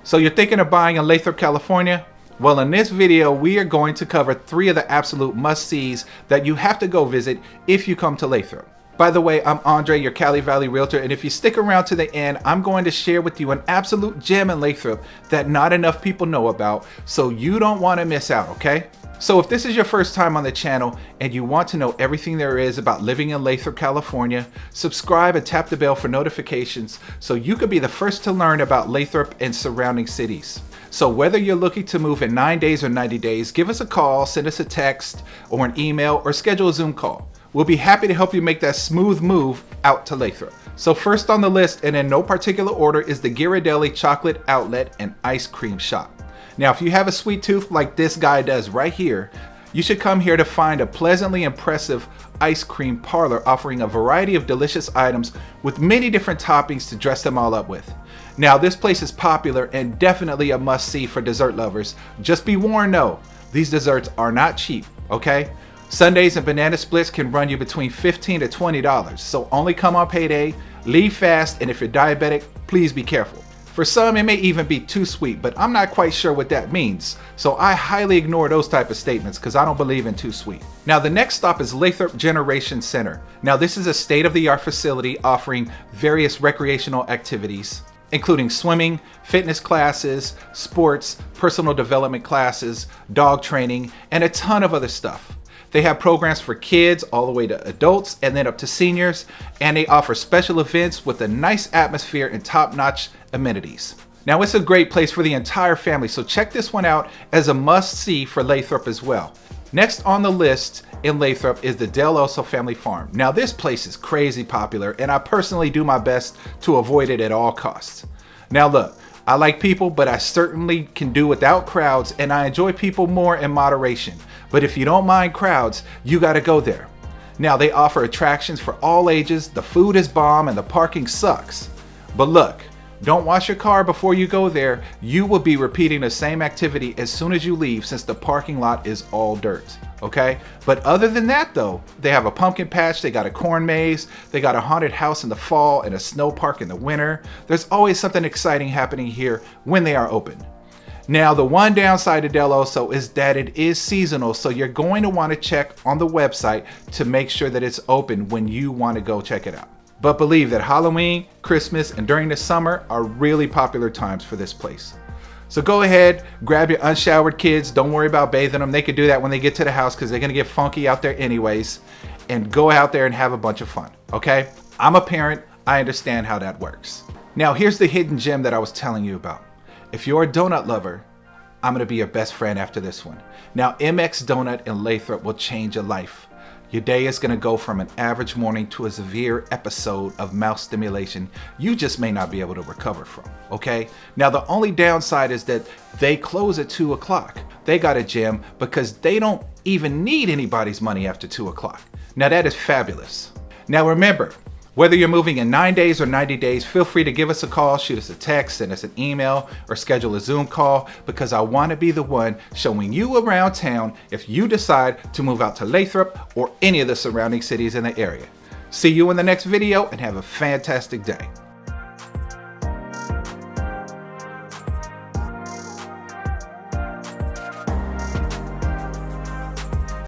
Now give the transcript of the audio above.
So you're thinking of buying in Lathrop, California? Well, in this video, we are going to cover 3 of the absolute must-sees that you have to go visit if you come to Lathrop. By the way, I'm Andre, your Cali Valley realtor, and if you stick around to the end, I'm going to share with you an absolute gem in Lathrop that not enough people know about, so you don't want to miss out, okay? So if this is your first time on the channel and you want to know everything there is about living in Lathrop, California, subscribe and tap the bell for notifications so you could be the first to learn about Lathrop and surrounding cities. So whether you're looking to move in 9 days or 90 days, give us a call, send us a text or an email, or schedule a Zoom call. We'll be happy to help you make that smooth move out to Lathrop. So first on the list, and in no particular order, is the Ghirardelli Chocolate Outlet and Ice Cream Shop. Now, if you have a sweet tooth like this guy does right here, you should come here to find a pleasantly impressive ice cream parlor offering a variety of delicious items with many different toppings to dress them all up with. Now, this place is popular and definitely a must-see for dessert lovers. Just be warned though, these desserts are not cheap, okay? Sundaes and banana splits can run you between $15 to $20, so only come on payday, leave fast, and if you're diabetic, please be careful. For some, it may even be too sweet, but I'm not quite sure what that means, so I highly ignore those type of statements because I don't believe in too sweet. Now, the next stop is Lathrop Generation Center. Now, this is a state-of-the-art facility offering various recreational activities, including swimming, fitness classes, sports, personal development classes, dog training, and a ton of other stuff. They have programs for kids all the way to adults and then up to seniors, and they offer special events with a nice atmosphere and top-notch amenities. Now, it's a great place for the entire family, so check this one out as a must-see for Lathrop as well. Next on the list in Lathrop is the Dell'Osso family farm. Now, this place is crazy popular, and I personally do my best to avoid it at all costs. Now look, I like people, but I certainly can do without crowds, and I enjoy people more in moderation. But if you don't mind crowds, you gotta go there. Now, they offer attractions for all ages, the food is bomb, and the parking sucks. But look, don't wash your car before you go there. You will be repeating the same activity as soon as you leave since the parking lot is all dirt, okay? But other than that though, they have a pumpkin patch, they got a corn maze, they got a haunted house in the fall and a snow park in the winter. There's always something exciting happening here when they are open. Now, the one downside to Dell'Osso is that it is seasonal, so you're going to want to check on the website to make sure that it's open when you want to go check it out. But believe that Halloween, Christmas, and during the summer are really popular times for this place. So go ahead, grab your unshowered kids. Don't worry about bathing them. They can do that when they get to the house because they're going to get funky out there anyways. And go out there and have a bunch of fun, okay? I'm a parent. I understand how that works. Now, here's the hidden gem that I was telling you about. If you're a donut lover, I'm going to be your best friend after this one. Now, MX Donut in Lathrop will change your life. Your day is going to go from an average morning to a severe episode of mouth stimulation you just may not be able to recover from, okay? Now, the only downside is that they close at 2 o'clock. They got a gem because they don't even need anybody's money after 2 o'clock. Now, that is fabulous. Now, remember, whether you're moving in 9 days or 90 days, feel free to give us a call, shoot us a text, send us an email, or schedule a Zoom call because I want to be the one showing you around town if you decide to move out to Lathrop or any of the surrounding cities in the area. See you in the next video and have a fantastic day.